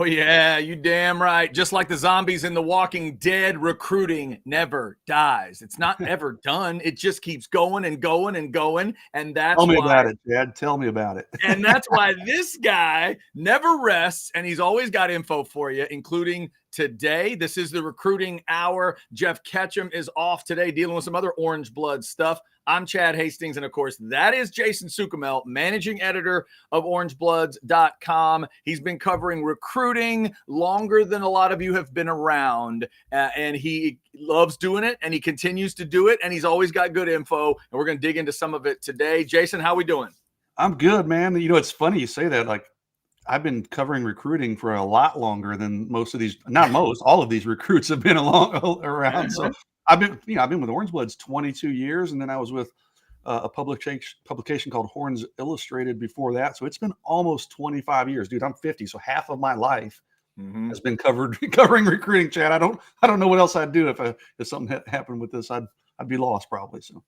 yeah, you damn right. Just like the zombies in The Walking Dead, recruiting never dies. It's not ever done. It just keeps going and going and going. And that's Tell me why about it, Chad. Tell me about it. and that's why this guy never rests, and he's always got info for you, including today. This is the recruiting hour. Jeff Ketchum is off today dealing with some other orange blood stuff. I'm Chad Hastings, and of course, that is Jason Sukumel, managing editor of orangebloods.com. He's been covering recruiting longer than a lot of you have been around, and he loves doing it, and he continues to do it, and he's always got good info, and we're going to dig into some of it today. Jason, how we doing? I'm good, man. You know, it's funny you say that. Like, I've been covering recruiting for a lot longer than most of these, not most, all of these recruits have been around. So I've been with Orange Bloods 22 years, and then I was with a publication called Horns Illustrated before that. So it's been almost 25 years, dude. I'm 50, so half of my life has been covering recruiting. Chad, I don't know what else I'd do if something had happened with this. I'd be lost probably. So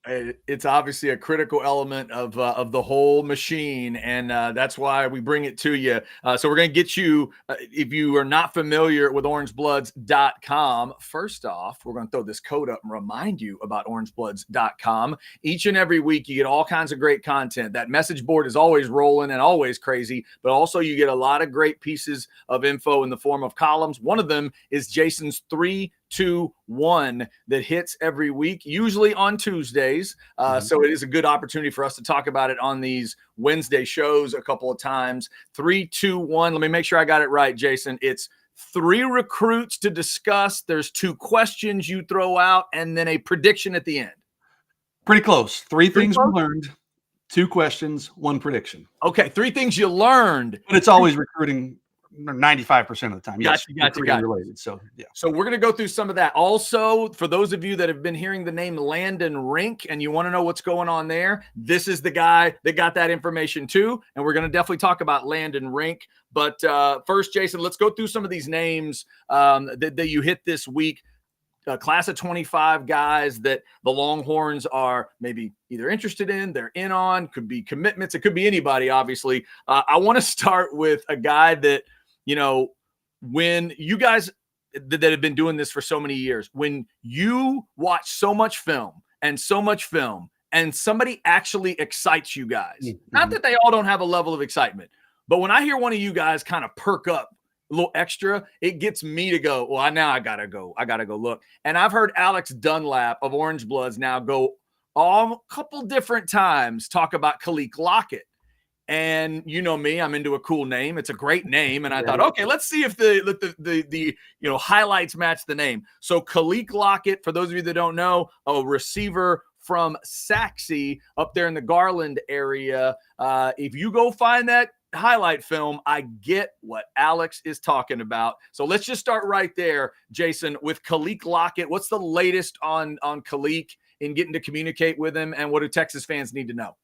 it's obviously a critical element of the whole machine, and that's why we bring it to you. So we're going to get you, if you are not familiar with orangebloods.com, first off, we're going to throw this code up and remind you about orangebloods.com. Each and every week, you get all kinds of great content. That message board is always rolling and always crazy, but also you get a lot of great pieces of info in the form of columns. One of them is Jason's 3-2-1 that hits every week, usually on Tuesdays. So it is a good opportunity for us to talk about it on these Wednesday shows a couple of times. 3-2-1. Let me make sure I got it right, Jason. It's 3 recruits to discuss. There's 2 questions you throw out and then a prediction at the end. Pretty close. 3 things we learned, 2 questions, 1 prediction. Okay, 3 things you learned. But it's always recruiting 95% of the time. Gotcha. Related. So, yeah. So we're going to go through some of that. Also, for those of you that have been hearing the name Landon Rink and you want to know what's going on there, this is the guy that got that information too. And we're going to definitely talk about Landon Rink. But first, Jason, let's go through some of these names that you hit this week. A class of 25 guys that the Longhorns are maybe either interested in, they're in on, could be commitments. It could be anybody, obviously. I want to start with a guy that, you know, when you guys that have been doing this for so many years, when you watch so much film and somebody actually excites you guys, not that they all don't have a level of excitement, but when I hear one of you guys kind of perk up a little extra, it gets me to go, well, now I gotta go look. And I've heard Alex Dunlap of Orange Bloods now go a couple different times talk about Khik Lockett. And you know me, I'm into a cool name. It's a great name. And I thought, okay, let's see if the highlights match the name. So Khik Lockett, for those of you that don't know, a receiver from Saxe up there in the Garland area. If you go find that highlight film, I get what Alex is talking about. So let's just start right there, Jason, with Khik Lockett. What's the latest on Khik in getting to communicate with him, and what do Texas fans need to know?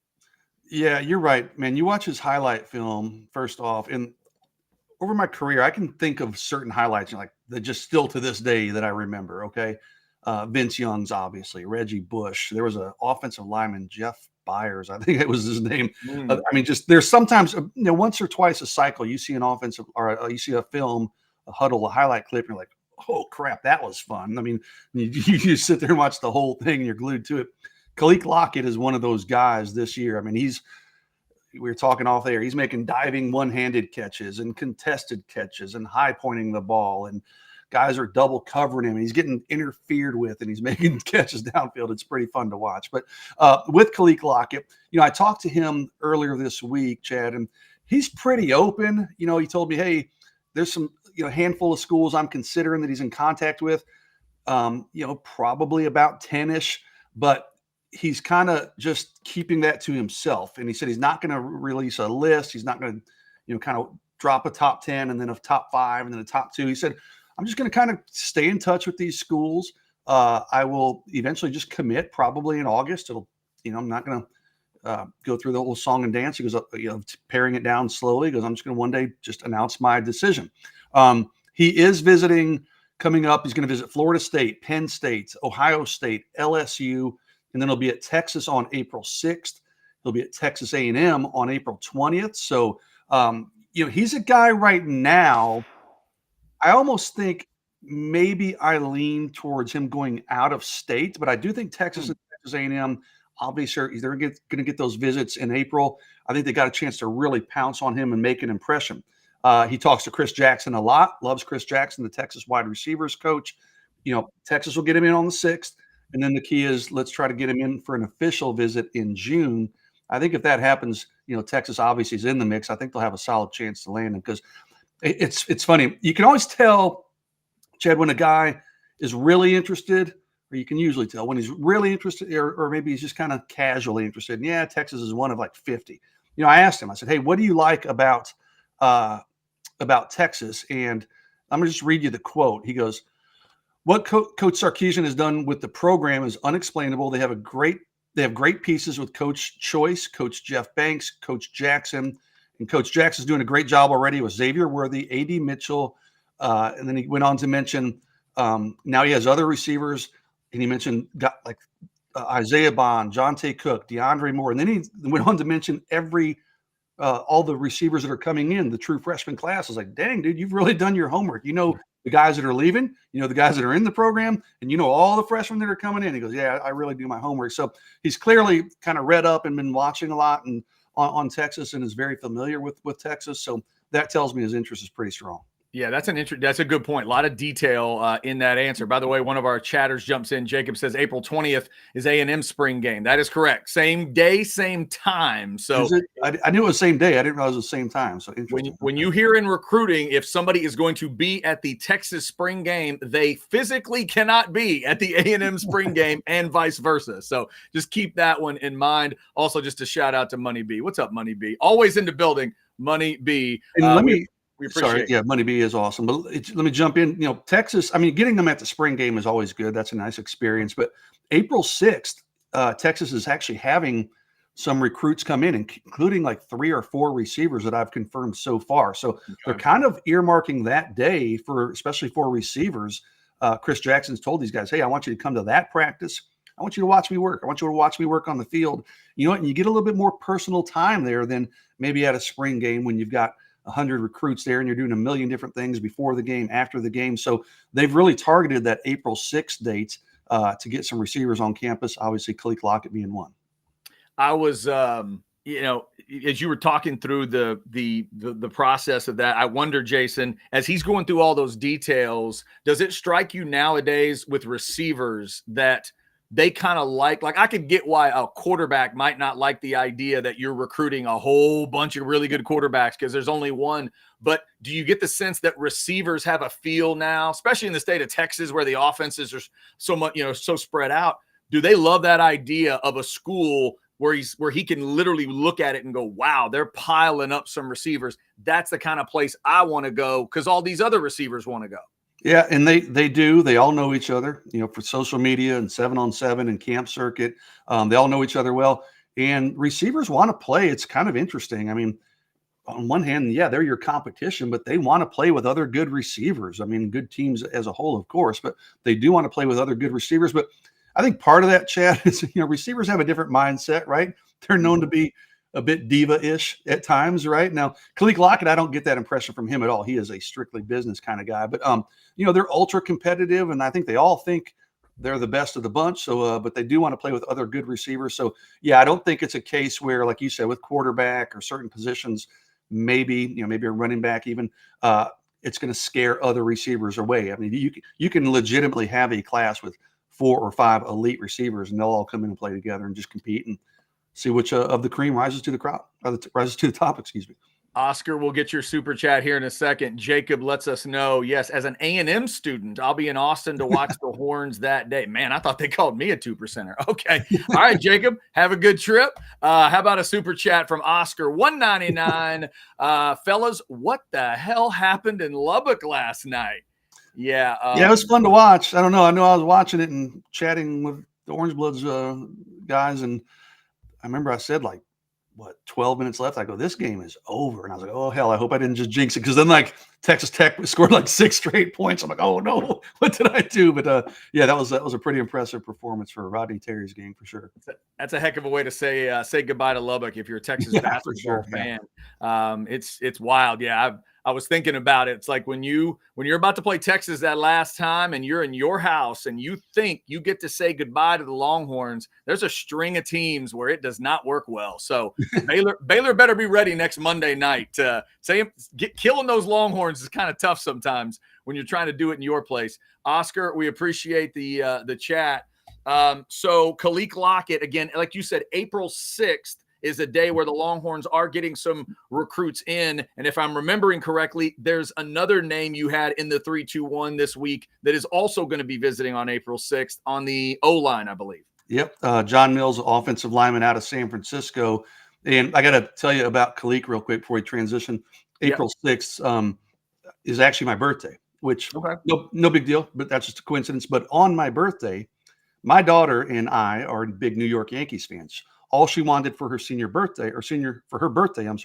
Yeah, you're right, man. You watch his highlight film, first off, and over my career, I can think of certain highlights like that just still to this day that I remember, okay? Vince Young's, obviously, Reggie Bush. There was an offensive lineman, Jeff Byers, I think it was his name. I mean, just there's sometimes, once or twice a cycle, you see an offensive or you see a film, a huddle, a highlight clip, and you're like, oh, crap, that was fun. I mean, you sit there and watch the whole thing and you're glued to it. Khik Lockett is one of those guys this year. I mean, we were talking off there. He's making diving one-handed catches and contested catches and high pointing the ball, and guys are double covering him. He's getting interfered with, and he's making catches downfield. It's pretty fun to watch. But with Khik Lockett, I talked to him earlier this week, Chad, and he's pretty open. He told me, hey, there's some handful of schools I'm considering that he's in contact with. Probably about 10-ish, but he's kind of just keeping that to himself. And he said he's not going to release a list. He's not going to, kind of drop a top 10 and then a top 5 and then a top 2. He said, I'm just going to kind of stay in touch with these schools. I will eventually just commit probably in August. I'm not going to go through the whole song and dance. He goes, paring it down slowly. He goes, I'm just going to one day just announce my decision. He is visiting coming up. He's going to visit Florida State, Penn State, Ohio State, LSU, and then he'll be at Texas on April 6th. He'll be at Texas A&M on April 20th. So, he's a guy right now I almost think maybe I lean towards him going out of state, but I do think Texas and Texas A&M, obviously, they're going to get those visits in April. I think they got a chance to really pounce on him and make an impression. He talks to Chris Jackson a lot, loves Chris Jackson, the Texas wide receivers coach. Texas will get him in on the 6th, and then the key is let's try to get him in for an official visit in June. I think if that happens, Texas obviously is in the mix. I think they'll have a solid chance to land him because it's funny. You can always tell, Chad, when a guy is really interested, or you can usually tell when he's really interested, or maybe he's just kind of casually interested. And yeah, Texas is one of like 50. I asked him, I said, hey, what do you like about Texas? And I'm going to just read you the quote. He goes, what Coach Sarkisian has done with the program is unexplainable. They have great pieces with Coach Choice, Coach Jeff Banks, Coach Jackson, and Coach Jackson's doing a great job already with Xavier Worthy, A.D. Mitchell, and then he went on to mention now he has other receivers, and he mentioned Isaiah Bond, Jonte Cook, DeAndre Moore, and then he went on to mention all the receivers that are coming in, the true freshman class. I was like, dang, dude, you've really done your homework. The guys that are leaving, the guys that are in the program, and all the freshmen that are coming in. He goes, yeah, I really do my homework. So he's clearly kind of read up and been watching a lot and on Texas and is very familiar with Texas. So that tells me his interest is pretty strong. Yeah, that's a good point. A lot of detail in that answer. By the way, one of our chatters jumps in. Jacob says April 20th is A&M spring game. That is correct. Same day, same time. So I knew it was same day. I didn't realize it was the same time. So when you hear in recruiting, if somebody is going to be at the Texas spring game, they physically cannot be at the A&M spring game and vice versa. So just keep that one in mind. Also, just a shout out to Money B. What's up, Money B? Always in the building, Money B. And we appreciate it. Yeah, Money B is awesome. But let me jump in. Texas, getting them at the spring game is always good. That's a nice experience. But April 6th, Texas is actually having some recruits come in, including like 3 or 4 receivers that I've confirmed so far. So they're kind of earmarking that day especially for receivers. Chris Jackson's told these guys, hey, I want you to come to that practice. I want you to watch me work. I want you to watch me work on the field. And you get a little bit more personal time there than maybe at a spring game when you've got 100 recruits there and you're doing a million different things before the game, after the game. So they've really targeted that April 6th date to get some receivers on campus, obviously Khik Lockett being one. I was, as you were talking through the process of that, I wonder, Jason, as he's going through all those details, does it strike you nowadays with receivers that they kind of like I could get why a quarterback might not like the idea that you're recruiting a whole bunch of really good quarterbacks because there's only one. But do you get the sense that receivers have a feel now, especially in the state of Texas where the offenses are so much, so spread out? Do they love that idea of a school where he can literally look at it and go, wow, they're piling up some receivers. That's the kind of place I want to go because all these other receivers want to go. Yeah, and they do. They all know each other, for social media and 7-on-7 and camp circuit. They all know each other well. And receivers want to play. It's kind of interesting. On one hand, yeah, they're your competition, but they want to play with other good receivers. Good teams as a whole, of course, but they do want to play with other good receivers. But I think part of that, Chad, is, receivers have a different mindset, right? They're known to be a bit diva-ish at times, right? Now, Khik Lockett, I don't get that impression from him at all. He is a strictly business kind of guy. But, they're ultra competitive, and I think they all think they're the best of the bunch. So, but they do want to play with other good receivers. So, yeah, I don't think it's a case where, like you said, with quarterback or certain positions, maybe a running back even, it's going to scare other receivers away. You can legitimately have a class with 4 or 5 elite receivers, and they'll all come in and play together and just compete and see which of the cream rises to the crop, rises to the top, excuse me. Oscar, we'll get your super chat here in a second. Jacob lets us know, yes, as an A&M student, I'll be in Austin to watch the Horns that day. Man, I thought they called me a 2%er. Okay. All right, Jacob, have a good trip. How about a super chat from Oscar, $1.99. Fellas, what the hell happened in Lubbock last night? Yeah. It was fun to watch. I don't know. I know I was watching it and chatting with the Orange Bloods guys, and I remember I said 12 minutes left. I go, this game is over. And I was like, oh, hell, I hope I didn't just jinx it. Because then Texas Tech scored like 6 straight points. I'm like, oh no, what did I do? But yeah, that was a pretty impressive performance for Rodney Terry's game for sure. That's a heck of a way to say goodbye to Lubbock if you're a Texas Yeah, basketball for sure, fan. It's wild. Yeah, I was thinking about it. It's like when you're about to play Texas that last time and you're in your house and you think you get to say goodbye to the Longhorns, there's a string of teams where it does not work well. So Baylor better be ready next Monday night. Killing those Longhorns is kind of tough sometimes when you're trying to do it in your place. Oscar, we appreciate the chat. So Khik Lockett, again, like you said, April 6th is a day where the Longhorns are getting some recruits in. And if I'm remembering correctly, there's another name you had in the 3-2-1 this week that is also going to be visiting on April 6th on the O-line, I believe. Yep. John Mills, offensive lineman out of San Francisco. And I got to tell you about Khik real quick before we transition. April 6th is actually my birthday, which no big deal, but that's just a coincidence. But on my birthday, my daughter and I are big New York Yankees fans. All she wanted for her birthday, and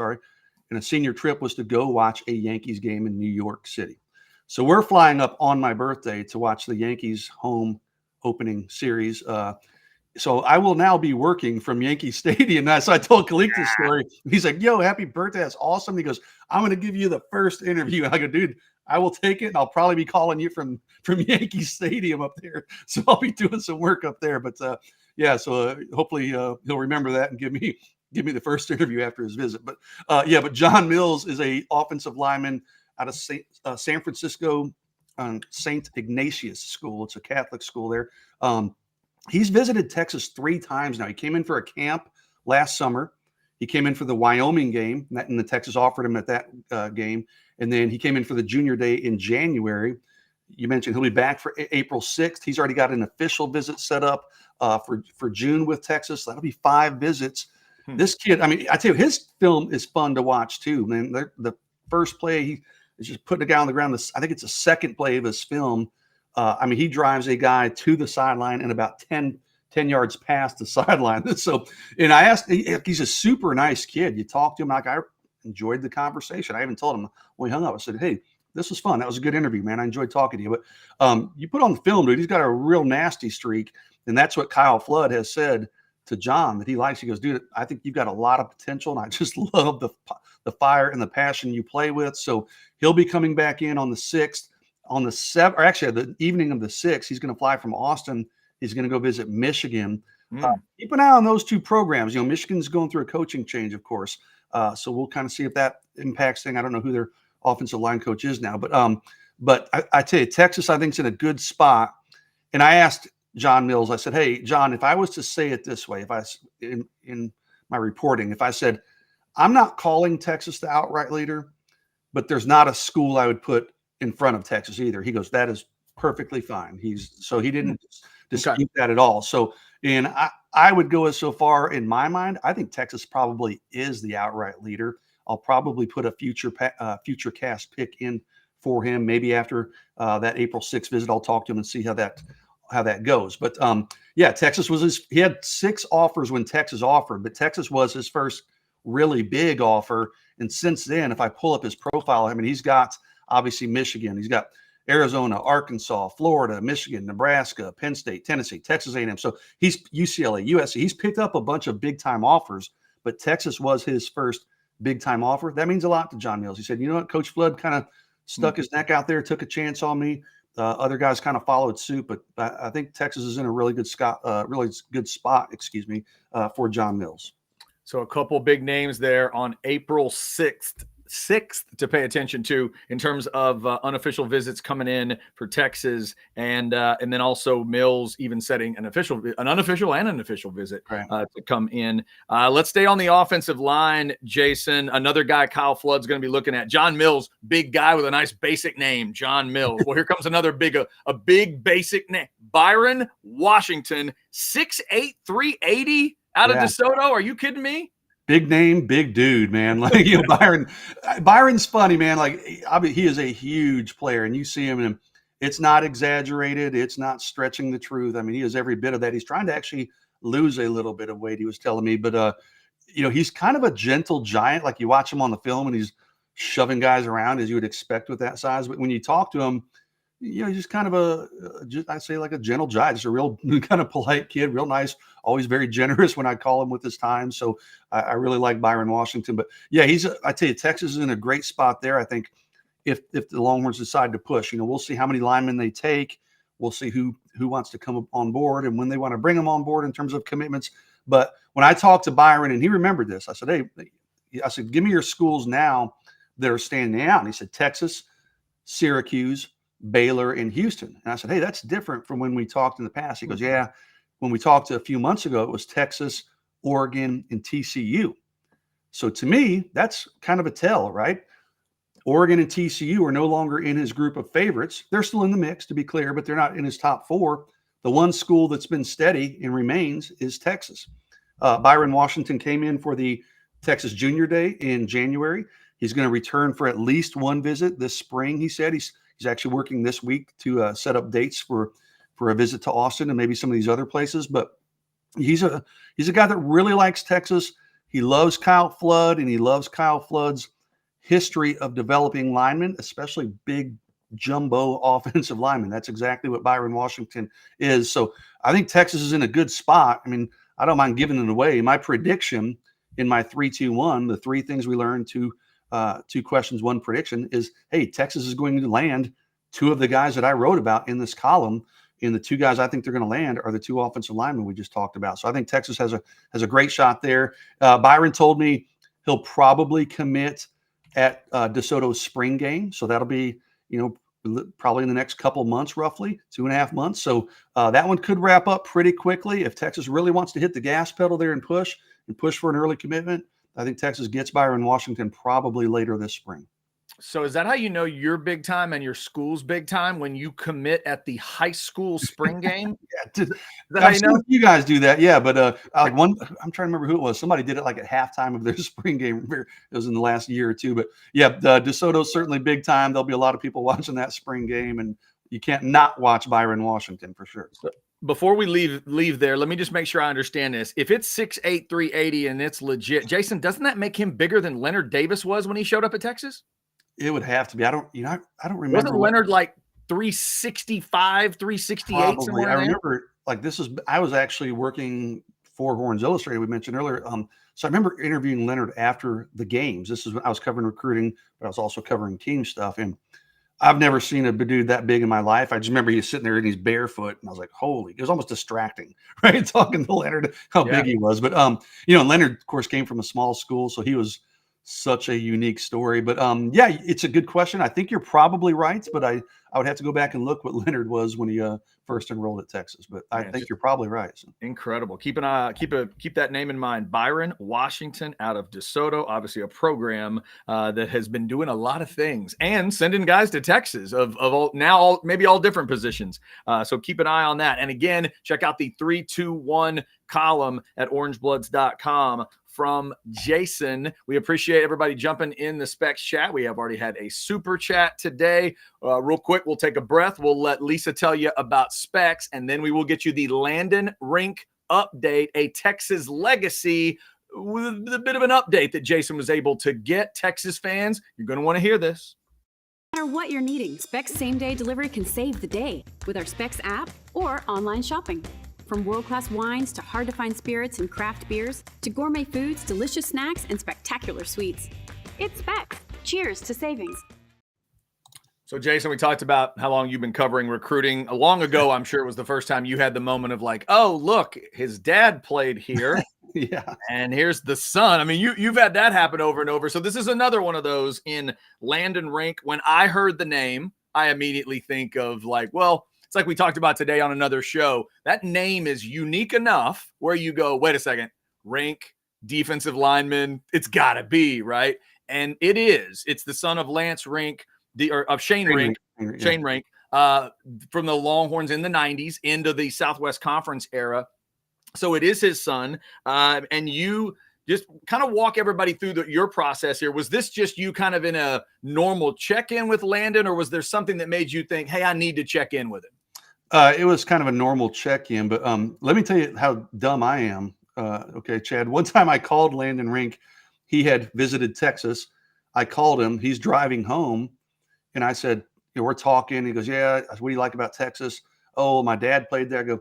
a senior trip was to go watch a Yankees game in New York City. So we're flying up on my birthday to watch the Yankees home opening series. So I will now be working from Yankee Stadium. So I told Khik this story. He's like, yo, happy birthday. That's awesome. He goes, I'm going to give you the first interview. And I go, dude, I will take it. And I'll probably be calling you from Yankee Stadium up there. So I'll be doing some work up there. But yeah, so hopefully he'll remember that and give me the first interview after his visit. But but John Mills is a offensive lineman out of San Francisco St. Ignatius School. It's a Catholic school there. He's visited Texas 3 times now. He came in for a camp last summer. He came in for the Wyoming game, and the Texas offered him at that game. And then he came in for the junior day in January. You mentioned he'll be back for April 6th. He's already got an official visit set up for June with Texas. That'll be 5 visits. This kid, I mean, I tell you, his film is fun to watch too, man. The first play, he is just putting it down on the ground. I think it's the second play of his film. I mean, he drives a guy to the sideline and about 10 yards past the sideline. So, and I asked, he's a super nice kid. You talk to him, like, I enjoyed the conversation. I even told him when we hung up, I said, hey, this was fun. That was a good interview, man. I enjoyed talking to you. But you put on the film, dude, he's got a real nasty streak. And that's what Kyle Flood has said to John that he likes. He goes, dude, I think you've got a lot of potential. And I just love the fire and the passion you play with. So he'll be coming back in on the 6th. On the 7th, or actually the evening of the 6th, he's going to fly from Austin. He's going to go visit Michigan. Keep an eye on those 2 programs. You know, Michigan's going through a coaching change, of course. So we'll kind of see if that impacts thing. I don't know who their offensive line coach is now, but I tell you, Texas, I think, is in a good spot. And I asked John Mills, I said, hey, John, if I was to say it this way, if I in my reporting, if I said, I'm not calling Texas the outright leader, but there's not a school I would put in front of Texas either. He goes, that is perfectly fine. He didn't dispute that at all. So, and I would go as so far in my mind, I think Texas probably is the outright leader. I'll probably put a future cast pick in for him. Maybe after that April 6th visit, I'll talk to him and see how that goes. But yeah, Texas he had 6 offers when Texas offered, but Texas was his first really big offer. And since then, if I pull up his profile, I mean, he's got obviously Michigan, he's got Arizona, Arkansas, Florida, Michigan, Nebraska, Penn State, Tennessee, Texas A&M. So he's UCLA, USC. He's picked up a bunch of big time offers, but Texas was his first big time offer. That means a lot to John Mills. He said, you know what, Coach Flood kind of stuck his neck out there, took a chance on me. Other guys kind of followed suit, but I think Texas is in a really good spot, for John Mills. So a couple big names there on April 6th to pay attention to in terms of unofficial visits coming in for Texas, and then also Mills even setting an unofficial and an official visit to come in. Let's stay on the offensive line, Jason. Another guy Kyle Flood's going to be looking at. John Mills, big guy with a nice basic name, John Mills. Well, here comes another big basic name, Byron Washington, 6'8", 380 out of DeSoto. Are you kidding me? Big name, big dude, man. Like, you know, Byron's funny, man. Like, he is a huge player, and you see him, and it's not exaggerated. It's not stretching the truth. I mean, he is every bit of that. He's trying to actually lose a little bit of weight, he was telling me. But, you know, he's kind of a gentle giant. Like, you watch him on the film, and he's shoving guys around as you would expect with that size. But when you talk to him, he's just kind of I'd say like a gentle giant, just a real kind of polite kid, real nice, always very generous when I call him with his time. So I really like Byron Washington. But yeah, I tell you, Texas is in a great spot there. I think if the Longhorns decide to push, we'll see how many linemen they take. We'll see who wants to come on board and when they want to bring them on board in terms of commitments. But when I talked to Byron and he remembered this, I said, hey, give me your schools now that are standing out. And he said, Texas, Syracuse, Baylor, and Houston. And I said, hey, that's different from when we talked in the past. He goes, yeah, when we talked a few months ago, it was Texas, Oregon, and TCU. So to me, that's kind of a tell, right? Oregon and TCU are no longer in his group of favorites. They're still in the mix, to be clear, but they're not in his top 4. The one school that's been steady and remains is Texas. Byron Washington came in for the Texas Junior Day in January. He's going to return for at least one visit this spring, he said. He's actually working this week to set up dates for a visit to Austin and maybe some of these other places. But he's a guy that really likes Texas. He loves Kyle Flood, and he loves Kyle Flood's history of developing linemen, especially big jumbo offensive linemen. That's exactly what Byron Washington is. So I think Texas is in a good spot. I mean, I don't mind giving it away. My prediction in my 3-2-1, the 3 things we learned, 2 questions, 1 prediction, is, hey, Texas is going to land 2 of the guys that I wrote about in this column. And the 2 guys I think they're going to land are the 2 offensive linemen we just talked about. So I think Texas has a great shot there. Byron told me he'll probably commit at DeSoto's spring game. So that'll be, probably in the next couple months, roughly 2.5 months. So that one could wrap up pretty quickly. If Texas really wants to hit the gas pedal there and push for an early commitment, I think Texas gets Byron Washington probably later this spring. So is that how you know you're big time and your school's big time, when you commit at the high school spring game? Yeah, I've seen you guys do that. Yeah, but I'm trying to remember who it was. Somebody did it like at halftime of their spring game. It was in the last year or 2. But yeah, DeSoto's certainly big time. There'll be a lot of people watching that spring game, and you can't not watch Byron Washington for sure. So, before we leave there, let me just make sure I understand this. If it's 6'8", 380 and it's legit, Jason, doesn't that make him bigger than Leonard Davis was when he showed up at Texas? It would have to be. I don't remember. Wasn't Leonard like 365, 368? Probably. I remember I was actually working for Horns Illustrated, we mentioned earlier. So I remember interviewing Leonard after the games. This is when I was covering recruiting, but I was also covering team stuff. And I've never seen a dude that big in my life. I just remember he was sitting there and he's barefoot, and I was like, holy, it was almost distracting, right? Talking to Leonard, how big he was. But, Leonard, of course, came from a small school, so he was such a unique story. But yeah, it's a good question. I think you're probably right, but I would have to go back and look what Leonard was when he first enrolled at Texas. But I think you're probably right. So. Incredible. Keep that name in mind. Byron Washington out of DeSoto, obviously a program that has been doing a lot of things and sending guys to Texas of maybe all different positions. So keep an eye on that. And again, check out the 3-2-1 column at orangebloods.com from Jason. We appreciate everybody jumping in the Specs chat. We have already had a super chat today. Real quick, we'll take a breath. We'll let Lisa tell you about Specs, and then we will get you the Landon Rink update, a Texas legacy with a bit of an update that Jason was able to get. Texas fans, you're going to want to hear this. No matter what you're needing, Specs same-day delivery can save the day with our Specs app or online shopping. From world-class wines to hard-to-find spirits and craft beers, to gourmet foods, delicious snacks, and spectacular sweets. It's Specs. Cheers to savings. So, Jason, we talked about how long you've been covering recruiting. Long ago, I'm sure it was the first time you had the moment of like, oh, look, his dad played here. Yeah. And here's the son. I mean, you've had that happen over and over. So this is another one of those in Landon Rink. When I heard the name, I immediately think of like, well, it's like we talked about today on another show. That name is unique enough where you go, wait a second, Rink, defensive lineman, it's got to be, right? And it is. It's the son of Lance Rink, of Shane Rink, Shane Rink, from the Longhorns in the 90s into the Southwest Conference era. So it is his son. And you just kind of walk everybody through your process here. Was this just you kind of in a normal check-in with Landon, or was there something that made you think, hey, I need to check in with him? It was kind of a normal check-in, but let me tell you how dumb I am. Okay, Chad, one time I called Landon Rink. He had visited Texas. I called him. He's driving home, and I said, we're talking. He goes, yeah. I said, what do you like about Texas? Oh, my dad played there. I go,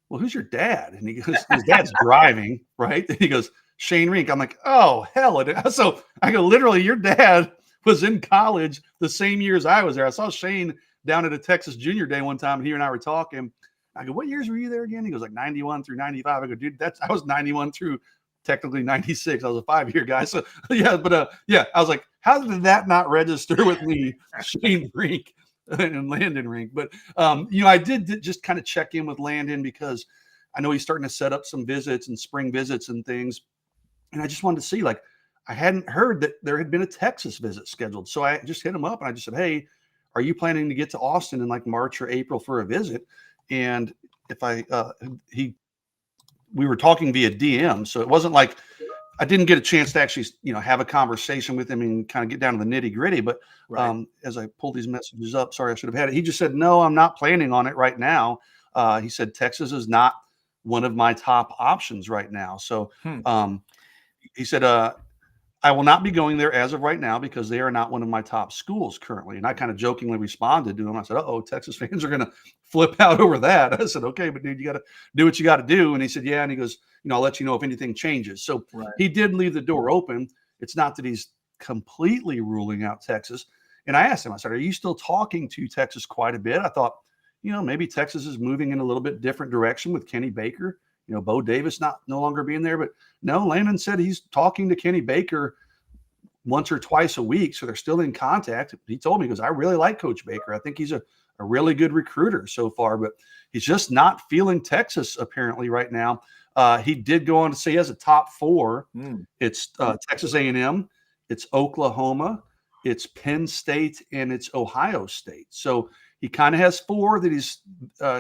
well, who's your dad? And he goes, his dad's driving, right? And he goes, Shane Rink. I'm like, oh, hell. So I go, literally, your dad was in college the same year as I was there. I saw Shane down at a Texas Junior Day one time, and he and I were talking. I go, what years were you there again? He goes, like 91 through 95. I go, dude, I was 91 through technically 96. I was a 5-year guy. So yeah, but yeah, I was like, how did that not register with me, Shane Rink and Landon Rink? But I did just kind of check in with Landon because I know he's starting to set up some visits and spring visits and things. And I just wanted to see, like, I hadn't heard that there had been a Texas visit scheduled. So I just hit him up and I just said, hey, are you planning to get to Austin in like March or April for a visit? And if we were talking via DM, so it wasn't like I didn't get a chance to actually, have a conversation with him and kind of get down to the nitty gritty. But Right. As I pulled these messages up, sorry, I should have had it. He just said, no, I'm not planning on it right now. He said, Texas is not one of my top options right now. So he said, I will not be going there as of right now because they are not one of my top schools currently. And I kind of jokingly responded to him. I said, oh, Texas fans are going to flip out over that. I said, okay, but dude, you got to do what you got to do. And he said, yeah. And he goes, I'll let you know if anything changes. So he did leave the door open. It's not that he's completely ruling out Texas. And I asked him, I said, are you still talking to Texas quite a bit? I thought, maybe Texas is moving in a little bit different direction with Kenny Baker. Bo Davis no longer being there, but no, Landon said he's talking to Kenny Baker once or twice a week. So they're still in contact. He told me, he goes, I really like Coach Baker. I think he's a really good recruiter so far, but he's just not feeling Texas apparently right now. He did go on to say he has a top 4. It's Texas A&M, it's Oklahoma, it's Penn State, and it's Ohio State. So he kind of has 4 that he's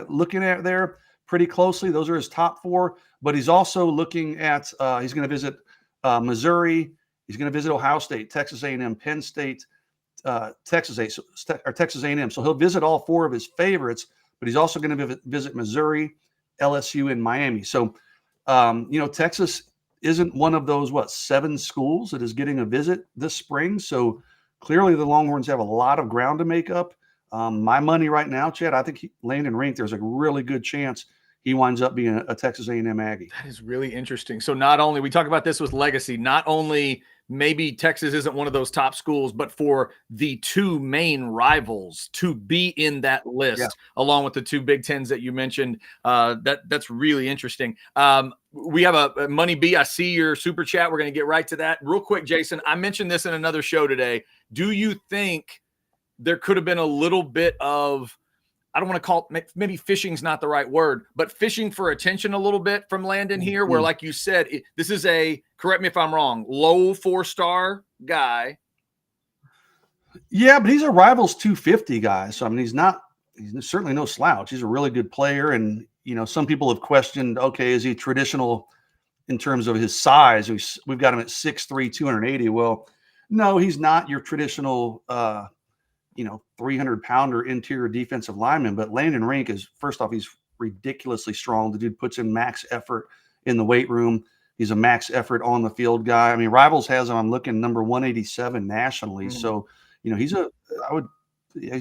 looking at there pretty closely. Those are his top 4, but he's also looking at, he's going to visit Missouri. He's going to visit Ohio State, Texas A&M, Penn State, Texas A&M. So he'll visit all 4 of his favorites, but he's also going to visit Missouri, LSU, and Miami. So, Texas isn't one of those, 7 schools that is getting a visit this spring. So clearly the Longhorns have a lot of ground to make up. My money right now, Chad, I think Landon Rink, there's a really good chance he winds up being a Texas A&M Aggie. That is really interesting. So not only, we talk about this with legacy, not only maybe Texas isn't one of those top schools, but for the 2 main rivals to be in that list, along with the 2 Big Tens that you mentioned, that's really interesting. We have a Money B. I see your super chat. We're going to get right to that real quick. Jason, I mentioned this in another show today. Do you think there could have been a little bit of, I don't want to call it, maybe fishing's not the right word, but fishing for attention a little bit from Landon here, where, like you said, this is correct me if I'm wrong, low 4-star guy. Yeah, but he's a Rivals 250 guy. So, I mean, he's certainly no slouch. He's a really good player. And, some people have questioned, okay, is he traditional in terms of his size? We've got him at 6'3", 280. Well, no, he's not your traditional 300-pounder interior defensive lineman. But Landon Rink is, first off, he's ridiculously strong. The dude puts in max effort in the weight room. He's a max effort on the field guy. I mean, Rivals has him, I'm looking, number 187 nationally. So, he's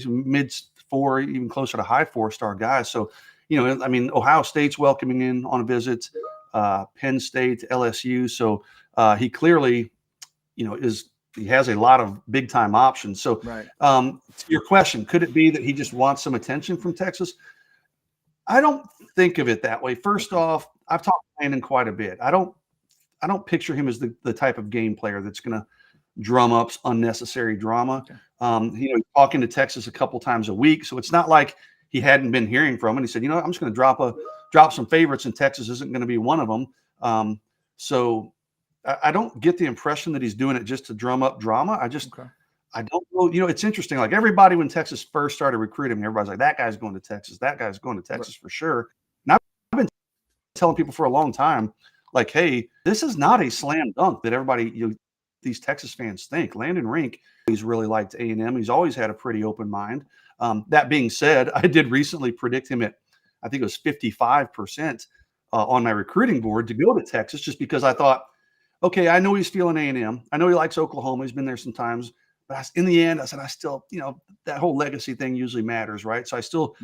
mid-4, even closer to high 4-star guy. So, Ohio State's welcoming in on a visit, Penn State, LSU. So he clearly, he has a lot of big time options. So to your question, could it be that he just wants some attention from Texas? I don't think of it that way. First off, I've talked to Landon quite a bit. I don't picture him as the type of game player that's going to drum up unnecessary drama. He's talking to Texas a couple times a week. So it's not like he hadn't been hearing from him. He said, I'm just going to drop some favorites, and Texas isn't going to be one of them. So I don't get the impression that he's doing it just to drum up drama. I don't know. It's interesting. Like everybody, when Texas first started recruiting, everybody's like, that guy's going to Texas. That guy's going to Texas for sure. And I've been telling people for a long time, like, hey, this is not a slam dunk that everybody, these Texas fans think. Landon Rink, he's really liked A&M. He's always had a pretty open mind. That being said, I did recently predict him at, I think it was 55% on my recruiting board to go to Texas, just because I thought, okay, I know he's feeling A&M. I know he likes Oklahoma. He's been there sometimes. But in the end, I said, I still, that whole legacy thing usually matters, right? So I still,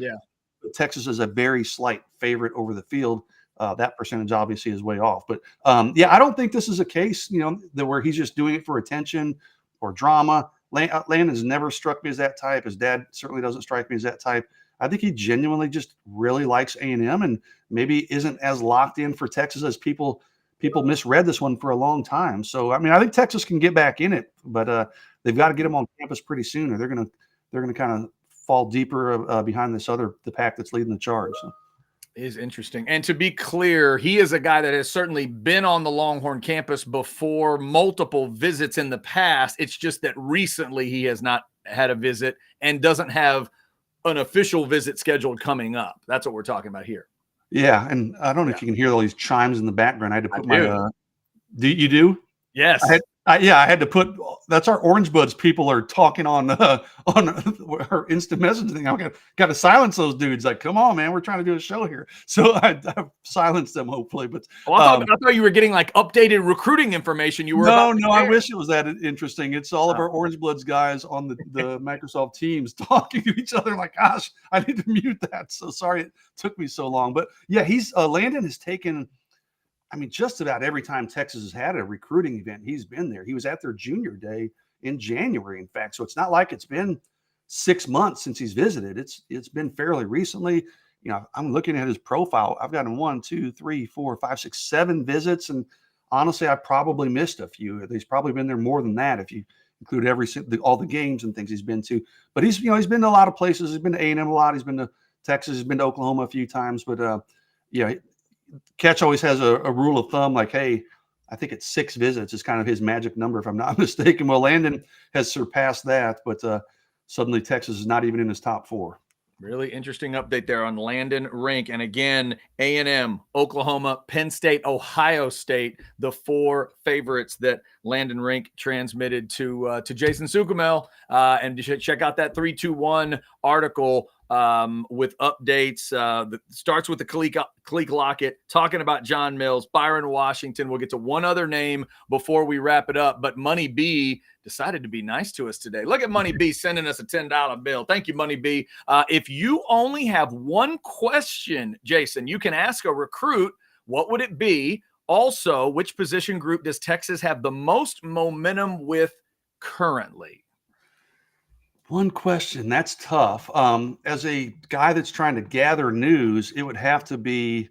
Texas is a very slight favorite over the field. That percentage obviously is way off. But I don't think this is a case, where he's just doing it for attention or drama. Landon's never struck me as that type. His dad certainly doesn't strike me as that type. I think he genuinely just really likes A&M and maybe isn't as locked in for Texas as people misread this one for a long time. So, I mean, I think Texas can get back in it, but they've got to get him on campus pretty soon, or they're gonna kind of fall deeper behind the pack that's leading the charge. So. Is interesting. And to be clear, he is a guy that has certainly been on the Longhorn campus before, multiple visits in the past. It's just that recently he has not had a visit and doesn't have an official visit scheduled coming up. That's what we're talking about here. Yeah, and I don't know if you can hear all these chimes in the background. I had to put you do? Yes. I had to put. That's our Orange Buds people are talking on our instant messaging thing. I got to silence those dudes. Like, come on, man, we're trying to do a show here. So I silenced them hopefully. But I thought you were getting like updated recruiting information. You were no. I wish it was that interesting. It's all of our Orange Buds guys on the Microsoft Teams talking to each other. Like, gosh, I need to mute that. So sorry it took me so long. But yeah, he's Landon has taken. I mean, just about every time Texas has had a recruiting event, he's been there. He was at their junior day in January, in fact. So it's not like it's been 6 months since he's visited. It's been fairly recently. I'm looking at his profile. I've gotten 1, 2, 3, 4, 5, 6, 7 visits, and honestly, I probably missed a few. He's probably been there more than that if you include all the games and things he's been to. But he's been to a lot of places. He's been to A&M a lot. He's been to Texas. He's been to Oklahoma a few times. But Catch always has a rule of thumb, like, hey, I think it's 6 visits is kind of his magic number, if I'm not mistaken. Well, Landon has surpassed that, but suddenly Texas is not even in his top 4. Really interesting update there on Landon Rink. And again, A&M, Oklahoma, Penn State, Ohio State, the 4 favorites that Landon Rink transmitted to Jason Sukumel. And you should check out that 321 article with updates that starts with the Khik Lockett, talking about John Mills, Byron Washington. We'll get to one other name before we wrap it up, but Money B decided to be nice to us today. Look at Money B sending us a $10 bill. Thank you, Money B. If you only have one question, Jason, you can ask a recruit, what would it be? Also, which position group does Texas have the most momentum with currently? One question, that's tough. As a guy that's trying to gather news, it would have to be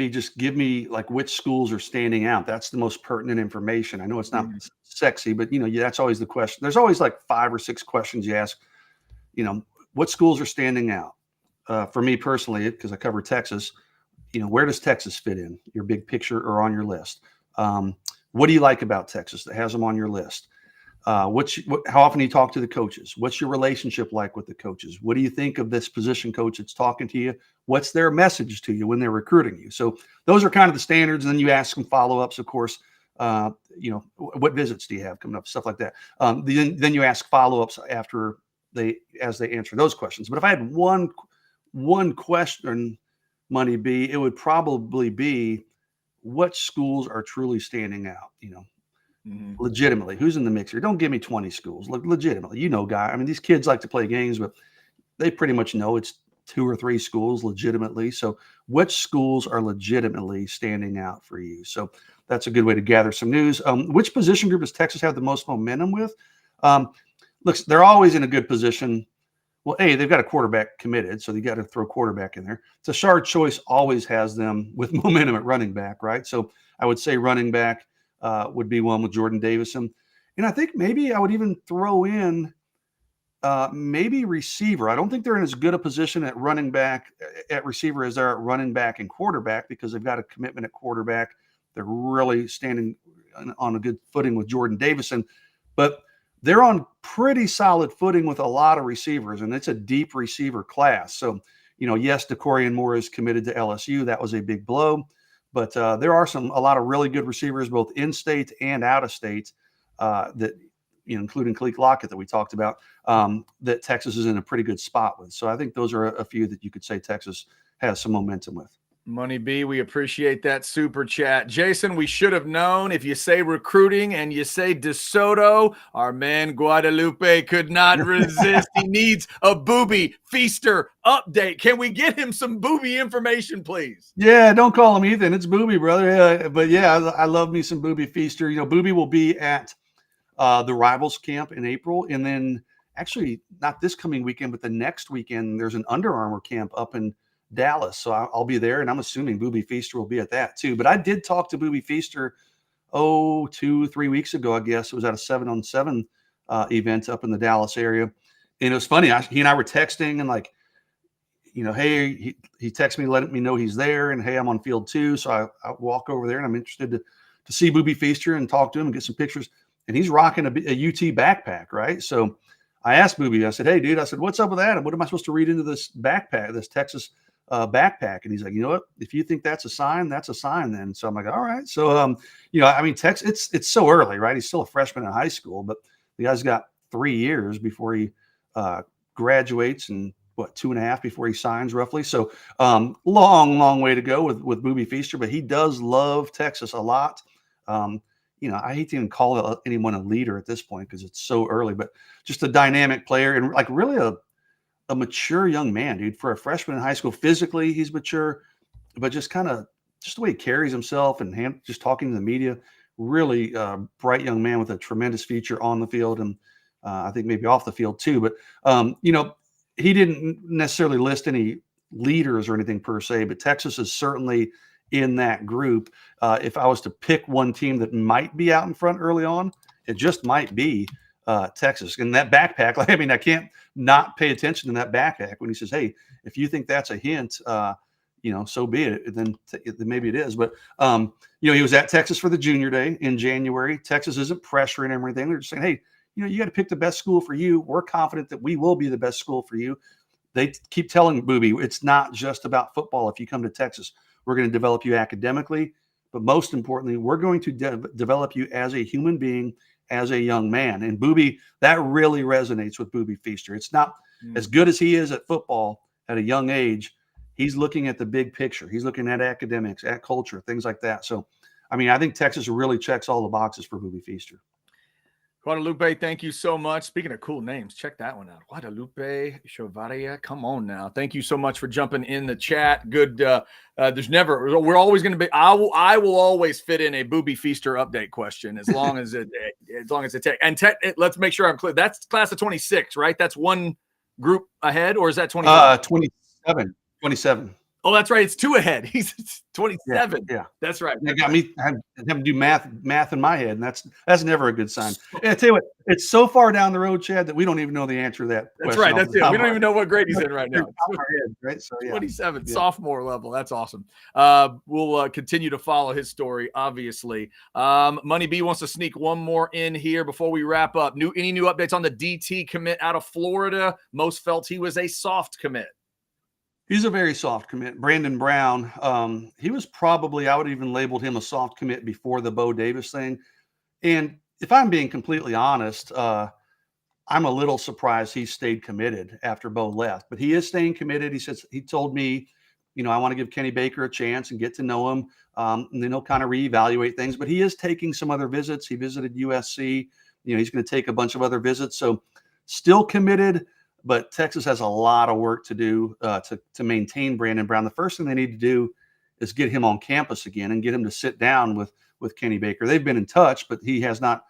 just give me like which schools are standing out. That's the most pertinent information. I know it's not sexy, but that's always the question. There's always like 5 or 6 questions you ask. What schools are standing out? For me personally, because I cover Texas, where does Texas fit in your big picture or on your list? What do you like about Texas that has them on your list? How often do you talk to the coaches? What's your relationship like with the coaches? What do you think of this position coach that's talking to you? What's their message to you when they're recruiting you? So those are kind of the standards. And then you ask them follow-ups, of course. What visits do you have coming up? Stuff like that. Then you ask follow-ups as they answer those questions. But if I had one question, Money B, it would probably be what schools are truly standing out, legitimately. Who's in the mixer? Don't give me 20 schools. Legitimately, guy. I mean, these kids like to play games, but they pretty much know it's 2 or 3 schools legitimately. So which schools are legitimately standing out for you? So that's a good way to gather some news. Which position group does Texas have the most momentum with? Look, they're always in a good position. Well, they've got a quarterback committed, so they got to throw quarterback in there. Tashard Choice always has them with momentum at running back, right? So I would say running back would be one with Jordan Davison. And I think maybe I would even throw in maybe receiver. I don't think they're in as good a position at receiver as they're at running back and quarterback, because they've got a commitment at quarterback. They're really standing on a good footing with Jordan Davison. But they're on pretty solid footing with a lot of receivers, and it's a deep receiver class. So, yes, DeCorian Moore is committed to LSU. That was a big blow. But there are a lot of really good receivers, both in-state and out-of-state, that including Khik Lockett that we talked about, that Texas is in a pretty good spot with. So I think those are a few that you could say Texas has some momentum with. Money B, we appreciate that super chat. Jason, we should have known if you say recruiting and you say DeSoto, our man Guadalupe could not resist. He needs a Boobie Feaster update. Can we get him some Boobie information, please? Yeah, don't call him Ethan. It's Boobie, brother. Yeah, but yeah, I love me some Boobie Feaster. Boobie will be at the Rivals camp in April, and then actually not this coming weekend, but the next weekend there's an Under Armour camp up in Dallas. So I'll be there, and I'm assuming Boobie Feaster will be at that too. But I did talk to Boobie Feaster 2-3 weeks ago, I guess. It was at a 7-on-7 event up in the Dallas area. And it was funny. He and I were texting and like, hey, he texted me, letting me know he's there, and hey, I'm on field too. So I walk over there, and I'm interested to see Boobie Feaster and talk to him and get some pictures. And he's rocking a UT backpack, right? So I asked Boobie, I said, hey, dude, what's up with that? And what am I supposed to read into this backpack, this Texas backpack? And he's like, you know what? If you think that's a sign then. So I'm like, all right. So, Texas, it's so early, right? He's still a freshman in high school, but the guy's got 3 years before he graduates, and 2.5 before he signs roughly. So long way to go with Boobie Feaster, but he does love Texas a lot. I hate to even call anyone a leader at this point because it's so early, but just a dynamic player and like really a mature young man, dude. For a freshman in high school, physically he's mature, but just the way he carries himself and just talking to the media, really bright young man with a tremendous future on the field, and I think maybe off the field too. But he didn't necessarily list any leaders or anything per se, but Texas is certainly in that group. If I was to pick one team that might be out in front early on, it just might be Texas. And that backpack, I can't not pay attention to that backpack when he says, hey, if you think that's a hint, so be it. Then maybe it is. But, he was at Texas for the junior day in January. Texas isn't pressuring him or anything. They're just saying, hey, you got to pick the best school for you. We're confident that we will be the best school for you. They keep telling Boobie, it's not just about football. If you come to Texas, we're going to develop you academically, but most importantly, we're going to develop you as a human being, as a young man. And Boobie, that really resonates with Boobie Feaster. It's not as good as he is at football at a young age. He's looking at the big picture. He's looking at academics, at culture, things like that. So, I think Texas really checks all the boxes for Boobie Feaster. Guadalupe, thank you so much. Speaking of cool names, check that one out. Guadalupe Chavarria. Come on now. Thank you so much for jumping in the chat. Good. We're always going to be, I will always fit in a Boobie Feaster update question as long as it let's make sure I'm clear. That's class of 26, right? That's one group ahead, or is that 25? 27. Oh, that's right. It's 2 ahead. He's 27. Yeah. That's right. They got me having to do math in my head, and that's never a good sign. And I tell you what, it's so far down the road, Chad, that we don't even know the answer to that. That's right. That's it. We don't even know what grade he's in right now. Right? So, yeah. 27, sophomore level. That's awesome. We'll continue to follow his story, obviously. Money B wants to sneak one more in here before we wrap up. Any new updates on the DT commit out of Florida? Most felt he was a soft commit. He's a very soft commit. Brandon Brown, he was probably, I would even labeled him a soft commit before the Bo Davis thing. And if I'm being completely honest, I'm a little surprised he stayed committed after Bo left. But he is staying committed. He told me, I want to give Kenny Baker a chance and get to know him. And then he'll kind of reevaluate things. But he is taking some other visits. He visited USC. He's going to take a bunch of other visits. So still committed. But Texas has a lot of work to do to maintain Brandon Brown. The first thing they need to do is get him on campus again and get him to sit down with Kenny Baker. They've been in touch, but he has not.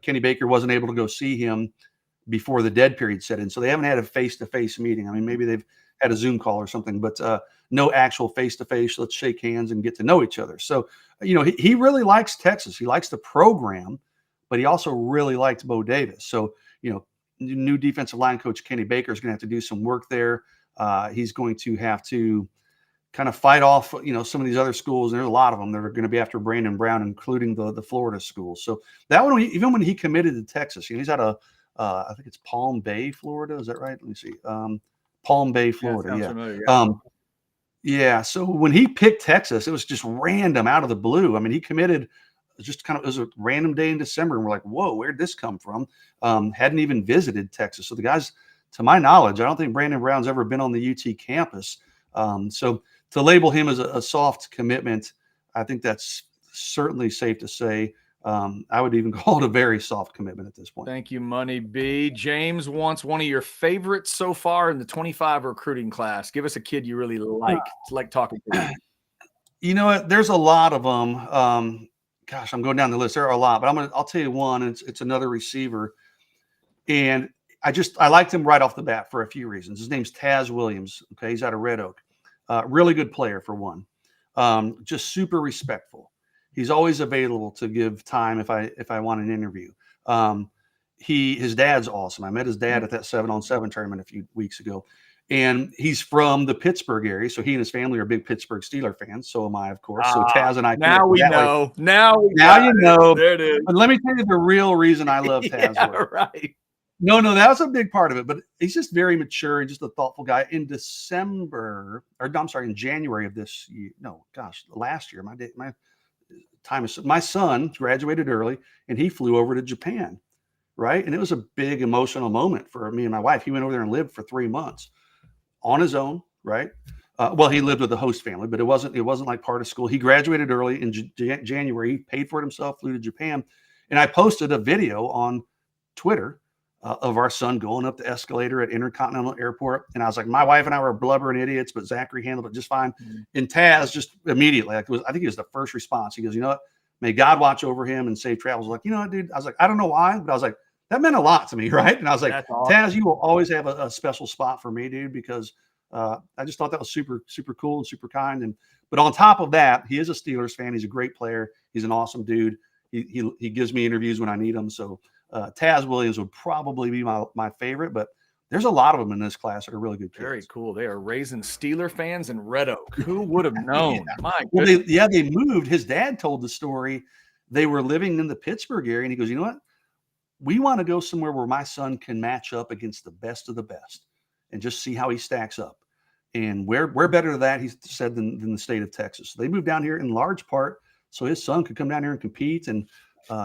Kenny Baker wasn't able to go see him before the dead period set in, so they haven't had a face-to-face meeting. Maybe they've had a Zoom call or something, but no actual face-to-face. Let's shake hands and get to know each other. So he really likes Texas. He likes the program, but he also really likes Bo Davis. So new defensive line coach Kenny Baker is going to have to do some work there. He's going to have to kind of fight off, some of these other schools. And there's a lot of them that are going to be after Brandon Brown, including the Florida schools. So that one, even when he committed to Texas, he's at I think it's Palm Bay, Florida. Is that right? Let me see. Palm Bay, Florida. Yeah. Familiar, So when he picked Texas, it was just random out of the blue. He committed. It was a random day in December, and we're like, whoa, where'd this come from? Hadn't even visited Texas. So the guys, to my knowledge, I don't think Brandon Brown's ever been on the UT campus. So to label him as a soft commitment, I think that's certainly safe to say. I would even call it a very soft commitment at this point. Thank you, Money B. James wants one of your favorites so far in the 25 recruiting class. Give us a kid you really like talking to. You know what? There's a lot of them. Gosh, I'm going down the list. There are a lot, but I'll tell you one. It's another receiver, and I liked him right off the bat for a few reasons. His name's Taz Williams. Okay, he's out of Red Oak. Really good player for one. Just super respectful. He's always available to give time if I want an interview. His dad's awesome. I met his dad at that 7-on-7 tournament a few weeks ago. And he's from the Pittsburgh area, so he and his family are big Pittsburgh Steeler fans. So am I, of course. So Taz and I. Now we know. Now you know. There it is. But let me tell you the real reason I love Taz. Yeah, right. No, that was a big part of it. But he's just very mature and just a thoughtful guy. In January of this year. No, gosh, last year. My son graduated early, and he flew over to Japan, right? And it was a big emotional moment for me and my wife. He went over there and lived for 3 months. On his own, right? Well, he lived with the host family, but it wasn't like part of school. He graduated early in January. He paid for it himself, flew to Japan. And I posted a video on Twitter of our son going up the escalator at Intercontinental Airport. And I was like, my wife and I were blubbering idiots, but Zachary handled it just fine. Mm-hmm. And Taz just immediately, I think it was the first response. He goes, you know what? May God watch over him and safe travels. I was like, you know what, dude? I was like, I don't know why, but I was like, that meant a lot to me, right? And I was like, awesome. Taz, you will always have a special spot for me, dude, because I just thought that was super, super cool and super kind. But on top of that, he is a Steelers fan. He's a great player. He's an awesome dude. He gives me interviews when I need them. So Taz Williams would probably be my favorite, but there's a lot of them in this class that are really good kids. Very cool. They are raising Steeler fans in Red Oak. Who would have known? Yeah. My goodness. Well, they moved. His dad told the story. They were living in the Pittsburgh area, and he goes, you know what? We want to go somewhere where my son can match up against the best of the best and just see how he stacks up. And we're better than that, he said, than the state of Texas. So they moved down here in large part so his son could come down here and compete and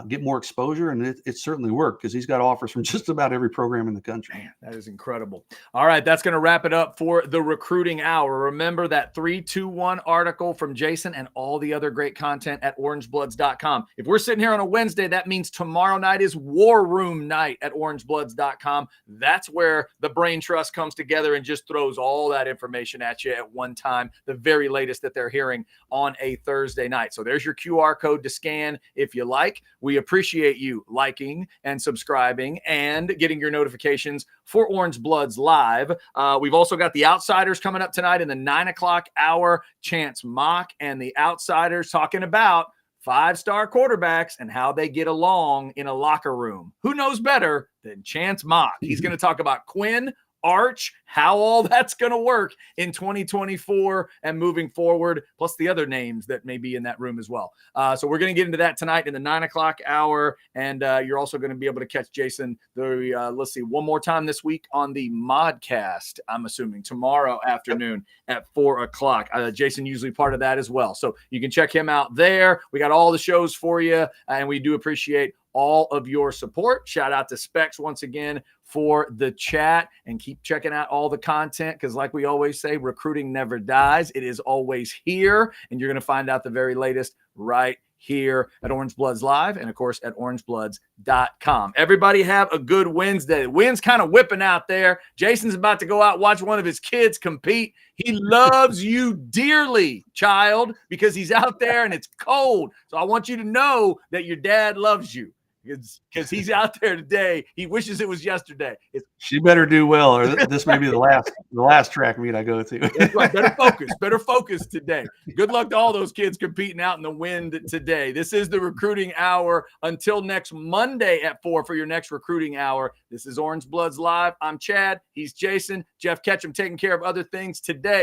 get more exposure. And it certainly worked because he's got offers from just about every program in the country. Man, that is incredible. All right, that's going to wrap it up for the Recruiting Hour. Remember that 3-2-1 article from Jason and all the other great content at orangebloods.com. If we're sitting here on a Wednesday, that means tomorrow night is War Room night at orangebloods.com. That's where the Brain Trust comes together and just throws all that information at you at one time, the very latest that they're hearing on a Thursday night. So there's your QR code to scan if you like. We appreciate you liking and subscribing and getting your notifications for Orange Bloods Live. We've also got the Outsiders coming up tonight in the 9 o'clock hour. Chance Mock and the Outsiders talking about 5-star quarterbacks and how they get along in a locker room. Who knows better than Chance Mock? He's going to talk about Quinn, Arch, how all that's going to work in 2024 and moving forward, plus the other names that may be in that room as well. So we're going to get into that tonight in the 9 o'clock hour. And you're also going to be able to catch Jason, let's see, one more time this week on the Modcast, I'm assuming tomorrow afternoon at 4 o'clock. Jason usually part of that as well. So you can check him out there. We got all the shows for you, and we do appreciate all of your support. Shout out to Specs once again for the chat, and keep checking out all the content because like we always say, recruiting never dies. It is always here, and you're going to find out the very latest right here at Orange Bloods Live and, of course, at orangebloods.com. Everybody have a good Wednesday. The wind's kind of whipping out there. Jason's about to go out and watch one of his kids compete. He loves you dearly, child, because he's out there and it's cold. So I want you to know that your dad loves you. Because he's out there today. He wishes it was yesterday. She better do well, or this may be the last track meet I go to. That's right. Better focus today. Good luck to all those kids competing out in the wind today. This is the Recruiting Hour. Until next Monday at 4 for your next Recruiting Hour. This is Orange Bloods Live. I'm Chad. He's Jason. Jeff Ketchum taking care of other things today.